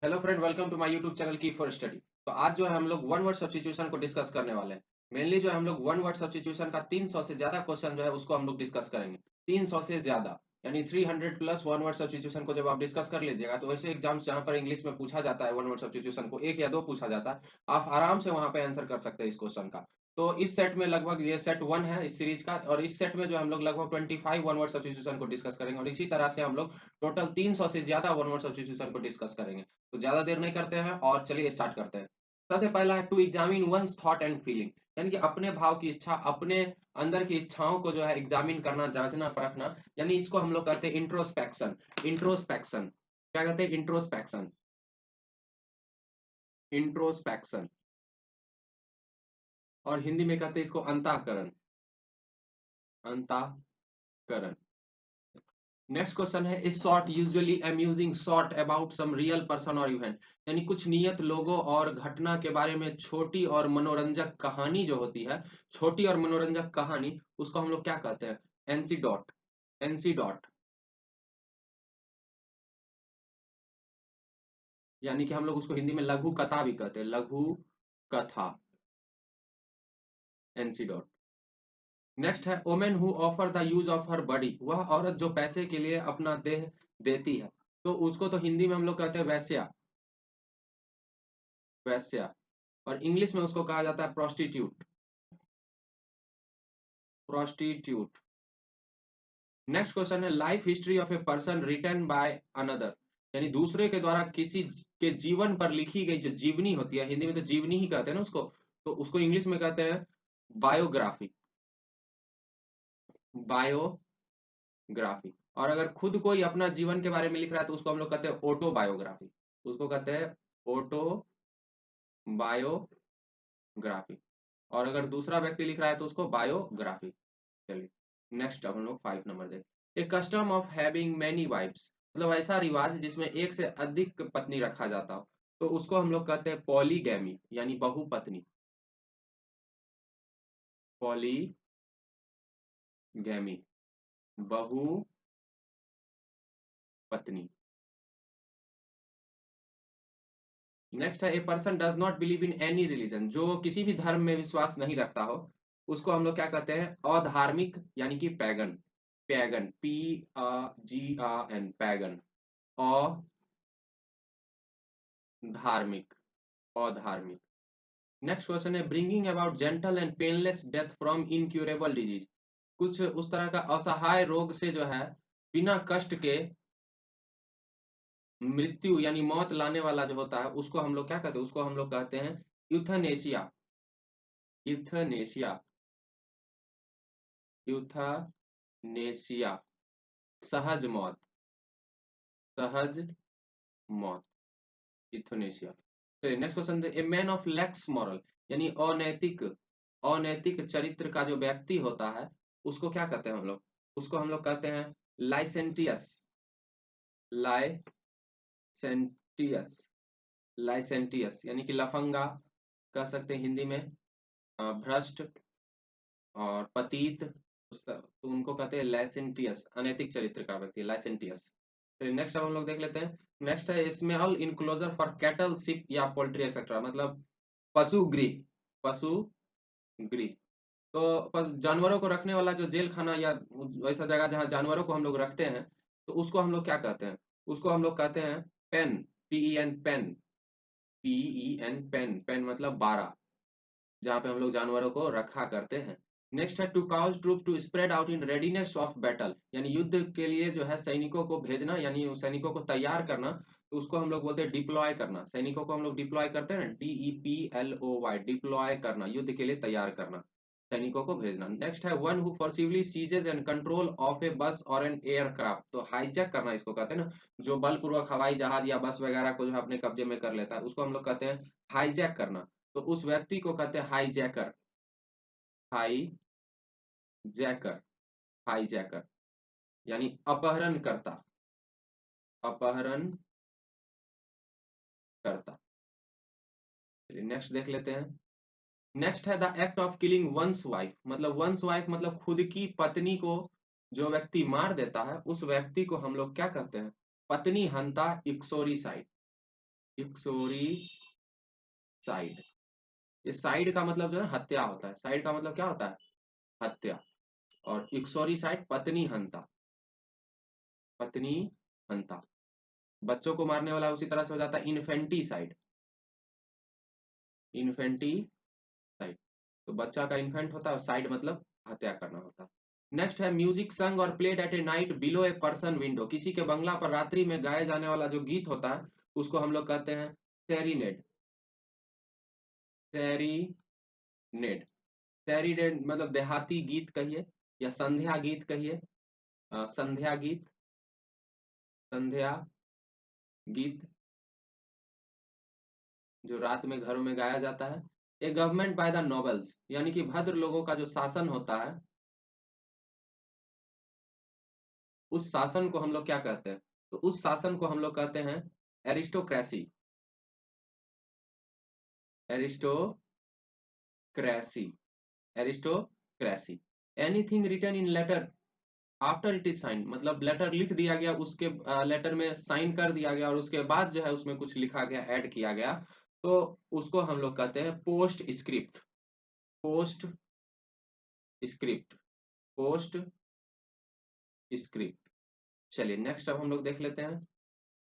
Hello friend, welcome to my YouTube channel key for study. तो आज जो है हम लोग वन वर्ड सब्स्टिट्यूशन को डिस्कस करने वाले हैं। मेनली जो है हम लोग वन वर्ड सब्स्टिट्यूशन का 300 से ज्यादा क्वेश्चन जो है उसको हम लोग डिस्कस करेंगे। 300 से ज्यादा यानी 300 प्लस वन वर्ड सब्स्टिट्यूशन को जब आप डिस्कस कर लीजिएगा तो वैसे एग्जाम्स जहाँ पर इंग्लिश में पूछा जाता है वन वर्ड सब्स्टिट्यूशन को एक या दो पूछा जाता है, आप आराम से वहां पे आंसर कर सकते हैं इस क्वेश्चन का। तो इस सेट में लगभग ये सेट वन है इस सीरीज का, और इस सेट में जो हम लोग लगभग 25 वन वर्ड सब्स्टिट्यूशन को डिस्कस करेंगे, और इसी तरह से हम लोग टोटल 300 से ज्यादा वन वर्ड सब्स्टिट्यूशन को डिस्कस करेंगे। तो ज्यादा देर नहीं करते हैं और चलिए स्टार्ट करते हैं। सबसे पहला है to examine one's thought and feeling, यानी कि अपने भाव की इच्छा, अपने अंदर की इच्छाओं को जो है एग्जामिन करना, जांचना, परखना, यानी इसको हम लोग कहते हैं इंट्रोस्पेक्शन। इंट्रोस्पेक्शन क्या कहते हैं? इंट्रोस्पेक्शन। इंट्रोस्पेक्शन। और हिंदी में कहते हैं इसको अंतःकरण। अंतःकरण। नेक्स्ट क्वेश्चन है is short usually amusing short about some real person और इवेंट, यानी कुछ नियत लोगों और घटना के बारे में छोटी और मनोरंजक कहानी जो होती है, छोटी और मनोरंजक कहानी, उसको हम लोग क्या कहते हैं? एनसीडॉट। एनसीडॉट यानी कि हम लोग उसको हिंदी में लघु कथा भी कहते हैं, लघु कथा। एनसीडॉट। नेक्स्ट है women who offer the use of her body, वह औरत जो पैसे के लिए अपना देह देती है, तो उसको तो हिंदी में हम लोग कहते हैं वैश्या। वैश्या। और इंग्लिश में उसको कहा जाता है प्रोस्टिट्यूट। प्रोस्टिट्यूट। नेक्स्ट क्वेश्चन है life history of a person written by another, यानी दूसरे के द्वारा किसी के जीवन पर लिखी गई जो जीवनी होती है, हिंदी में तो जीवनी ही कहते हैं ना उसको, तो उसको इंग्लिश में कहते हैं बायोग्राफी। बायोग्राफी। और अगर खुद कोई अपना जीवन के बारे में लिख रहा है तो उसको हम लोग कहते हैं ऑटोबायोग्राफी। उसको कहते हैं ऑटोबायोग्राफी। और अगर दूसरा व्यक्ति लिख रहा है तो उसको बायोग्राफी। चलिए नेक्स्ट अब हम लोग 5 नंबर देखते। A custom of having many wifes, मतलब ऐसा रिवाज जिसमें एक से अधिक पत्नी रखा जाता हो, तो उसको हम लोग कहते हैं पॉलीगैमी, यानी बहुपत्नी। पॉलीगैमी, बहुपत्नी। नेक्स्ट है a person does not believe in any religion, जो किसी भी धर्म में विश्वास नहीं रखता हो, उसको हम लोग क्या कहते हैं? अधार्मिक, यानी कि पैगन। Pagan, PAGAN, pagan. अधार्मिक। अधार्मिक। नेक्स्ट क्वेश्चन है bringing about gentle and painless death from incurable disease, कुछ उस तरह का असहाय रोग से जो है बिना कष्ट के मृत्यु यानी मौत लाने वाला जो होता है, उसको हम लोग क्या कहते हैं? उसको हम लोग कहते हैं यूथनेशिया। यूथनेशिया। यूथनेशिया। सहज मौत। सहज मौत। यूथनेशिया। तो next question, a man of lakhs moral, यानी अनैतिक, अनैतिक चरित्र का जो व्यक्ति होता है, उसको क्या कहते हैं हम लोग? उसको हम लोग कहते हैं लाइसेंटियस। लाइसेंटियस। लाइसेंटियस यानी कि लफंगा कह सकते हैं हिंदी में, भ्रष्ट और पतित, तो उनको कहते हैं लाइसेंटियस, अनैतिक चरित्र का व्यक्ति लाइसेंटियस। तो नेक्स्ट अब हम लोग देख लेते हैं। नेक्स्ट है small enclosure for cattle, ship या पोल्ट्री एक्सेट्रा, मतलब पशु गृह। पशु गृह। तो जानवरों को रखने वाला जो जेल खाना या वैसा जगह जहाँ जानवरों को हम लोग रखते हैं, तो उसको हम लोग क्या कहते हैं? उसको हम लोग कहते हैं pen. PEN, pen. PEN, pen. Pen मतलब बाड़ा, जहाँ पे हम लोग जानवरों को रखा करते हैं। नेक्स्ट है to cause troop to spread out in readiness of battle, यानी युद्ध के लिए जो है सैनिकों को भेजना, यानी सैनिकों को तैयार करना, तो उसको हम लोग बोलते हैं डिप्लॉय करना। सैनिकों को हम लोग डिप्लॉय करते हैं ना, DEPLOY, डिप्लॉय करना, युद्ध के लिए तैयार करना, सैनिकों को भेजना। नेक्स्ट है one who forcibly seizes and control of a bus और एन एयरक्राफ्ट, तो हाईजैक करना इसको कहते हैं ना, जो बलपूर्वक हवाई जहाज या बस वगैरह को जो है अपने कब्जे में कर लेता है, उसको हम लोग कहते हैं हाईजैक करना। तो उस व्यक्ति को कहते हैं हाईजैकर। हाई जैकर। हाईजैकर यानी अपहरण करता। अपहरण करता। चलिए नेक्स्ट देख लेते हैं। नेक्स्ट है the act of killing one's wife, मतलब वंस वाइफ मतलब खुद की पत्नी को जो व्यक्ति मार देता है, उस व्यक्ति को हम लोग क्या कहते हैं? पत्नी हंता, इक्सोरिसाइड। इक्सोरी साइड। ये साइड का मतलब जो है हत्या होता है, साइड का मतलब क्या होता है, हत्या। और इक्सोरी साइड पत्नी हंता, पत्नी हंता। बच्चों को मारने वाला उसी तरह से हो जाता है इन्फेंटिसाइड, इन्फेंटिसाइड। तो बच्चा का इन्फेंट होता है और साइड मतलब हत्या करना होता है। नेक्स्ट है म्यूजिक संग और played at A night below a person window. किसी के बंगला पर रात्रि में गाए जाने वाला जो गीत होता है उसको हम लोग कहते हैं सेरीनेड, सेरीनेड। सेरीनेड मतलब देहाती गीत कहिए या संध्या गीत कहिए, संध्या गीत, संध्या गीत जो रात में घरों में गाया जाता है। ए गवर्नमेंट बाय द नॉवेल्स, यानी कि भद्र लोगों का जो शासन होता है, उस शासन को हम लोग क्या कहते हैं, तो उस शासन को हम लोग कहते हैं aristocracy, aristocracy, aristocracy. Anything written in letter after it is sign, मतलब लेटर लिख दिया गया, उसके लेटर में साइन कर दिया गया और उसके बाद जो है उसमें कुछ लिखा गया, ऐड किया गया, तो उसको हम लोग कहते हैं post script, post script, post script. चलिए नेक्स्ट अब हम लोग देख लेते हैं।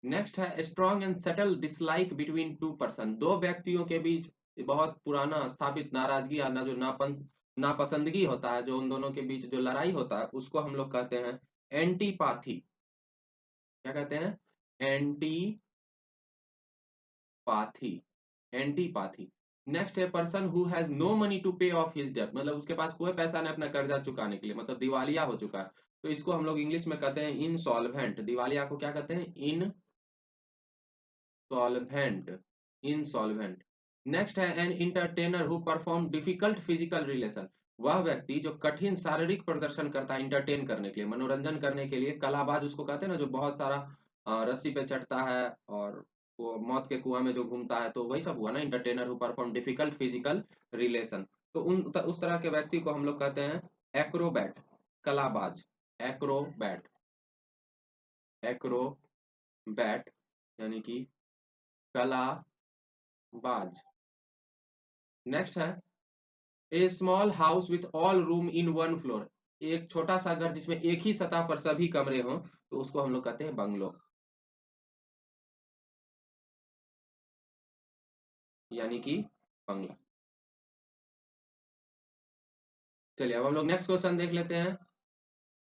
नेक्स्ट है strong and subtle dislike between two person. दो व्यक्तियों के बीच बहुत पुराना स्थापित नाराजगी या ना जो नापसंदगी होता है, जो उन दोनों के बीच जो लड़ाई होता है उसको हम लोग कहते हैं एंटीपाथी। क्या कहते हैं, एंटीपाथी, एंटीपाथी। नेक्स्ट है person who has no money to pay off his debt, मतलब उसके पास कोई पैसा नहीं अपना कर्जा चुकाने के लिए, मतलब दिवालिया हो चुका है, तो इसको हम लोग इंग्लिश में कहते हैं इनसॉल्वेंट। दिवालिया को क्या कहते हैं, इनसॉल्वेंट, इनसॉल्वेंट। नेक्स्ट है an entertainer who perform difficult physical relation. वह व्यक्ति जो कठिन शारीरिक प्रदर्शन करता है इंटरटेन करने के लिए, मनोरंजन करने के लिए, कलाबाज उसको कहते हैं ना, जो बहुत सारा रस्सी पे चढ़ता है और वो मौत के कुआं में जो घूमता है, तो वही सब हुआ ना, entertainer who perform difficult physical relation. तो उस तरह के व्यक्ति को हम लोग कहते हैं एक्रोबैट, कलाबाज, एक्रोबैट, एक्रोबैट यानी कि कलाबाज। नेक्स्ट है a small house with all room in one floor. एक छोटा सा घर जिसमें एक ही सतह पर सभी कमरे हों, तो उसको हम लोग कहते हैं बंगलो, यानी कि बंगला। चलिए अब हम लोग नेक्स्ट क्वेश्चन देख लेते हैं।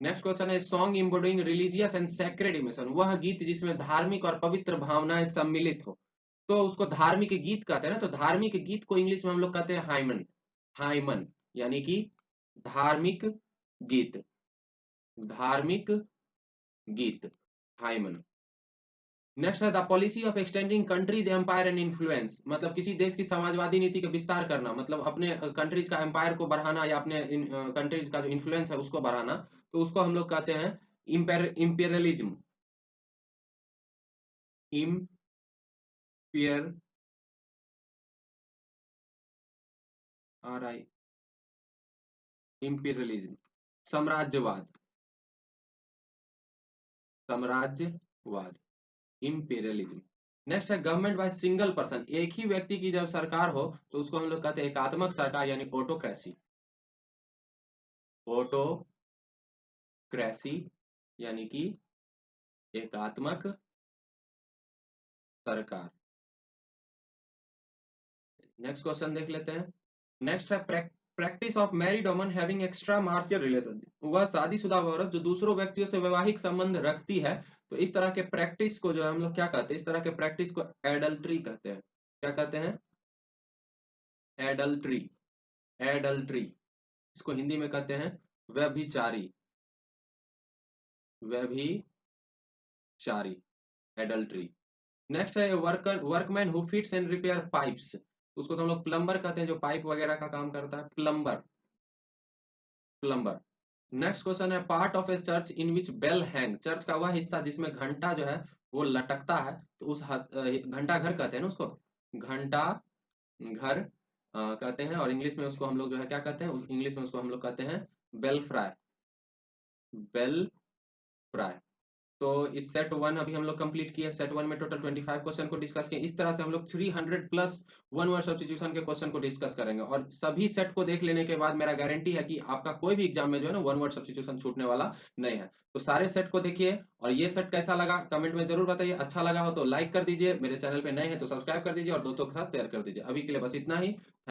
नेक्स्ट क्वेश्चन है song embodying religious and sacred emotion. वह गीत जिसमें धार्मिक और पवित्र भावनाएं सम्मिलित हो, तो उसको धार्मिक गीत कहते हैं ना। तो धार्मिक गीत को इंग्लिश में हम लोग कहते हैं हाइमन, हाइमन यानी कि धार्मिक गीत, धार्मिक गीत, हाइमन। नेक्स्ट है the policy of extending country's empire and influence, मतलब किसी देश की समाजवादी नीति का विस्तार करना, मतलब अपने कंट्रीज का एम्पायर को बढ़ाना या अपने कंट्रीज का जो इन्फ्लुएंस है उसको बढ़ाना, तो उसको हम लोग कहते हैं इंपेरियलिज्म, इम्पियर आर आई, इंपीरियलिज्म, साम्राज्यवाद, साम्राज्यवाद, इंपीरियलिज्म। नेक्स्ट है गवर्नमेंट बाय सिंगल पर्सन। एक ही व्यक्ति की जब सरकार हो तो उसको हम लोग कहते हैं एकात्मक सरकार यानी ऑटोक्रेसी, ऑटोक्रेसी यानी कि एकात्मक सरकार। नेक्स्ट क्वेश्चन देख लेते हैं। नेक्स्ट है practice of married woman having extra martial relation. वह शादीशुदा औरत जो दूसरों व्यक्तियों से वैवाहिक संबंध रखती है, तो इस तरह के प्रैक्टिस को जो है हम लोग क्या कहते हैं, इस तरह के प्रैक्टिस को एडल्ट्री कहते हैं। क्या कहते हैं, एडल्ट्री, एडल्ट्री। इसको हिंदी में कहते हैं व्यभिचारी, व्यभिचारी, एडल्ट्री। नेक्स्ट है worker workman who fits and repair pipes. उसको तो हम लोग प्लम्बर कहते हैं, जो पाइप वगैरह का काम करता है, प्लम्बर, प्लम्बर। नेक्स्ट क्वेश्चन है part of a church in which bell hang. Church का वह हिस्सा जिसमें घंटा जो है वो लटकता है, तो उस घंटा घर कहते हैं ना उसको, घंटा घर कहते हैं। और इंग्लिश में उसको हम लोग जो है क्या कहते हैं, इंग्लिश में उसको हम लोग कहते हैं बेल फ्राई, बेल फ्राई। तो इस सेट 1 अभी हम लोग कंप्लीट किए। सेट 1 में टोटल 25 क्वेश्चन को डिस्कस किए। इस तरह से हम लोग 300 प्लस वन वर्ड सब्स्टिट्यूशन के क्वेश्चन को डिस्कस करेंगे, और सभी सेट को देख लेने के बाद मेरा गारंटी है कि आपका कोई भी एग्जाम में जो है ना वन वर्ड सब्स्टिट्यूशन छूटने वाला नहीं है। तो सारे सेट को देखिए, और ये सेट कैसा लगा कमेंट में जरूर बताइए। अच्छा लगा हो तो लाइक कर दीजिए, मेरे चैनल पे नए हैं तो सब्सक्राइब कर दीजिए, और दोस्तों के साथ शेयर कर दीजिए। अभी के लिए बस इतना ही।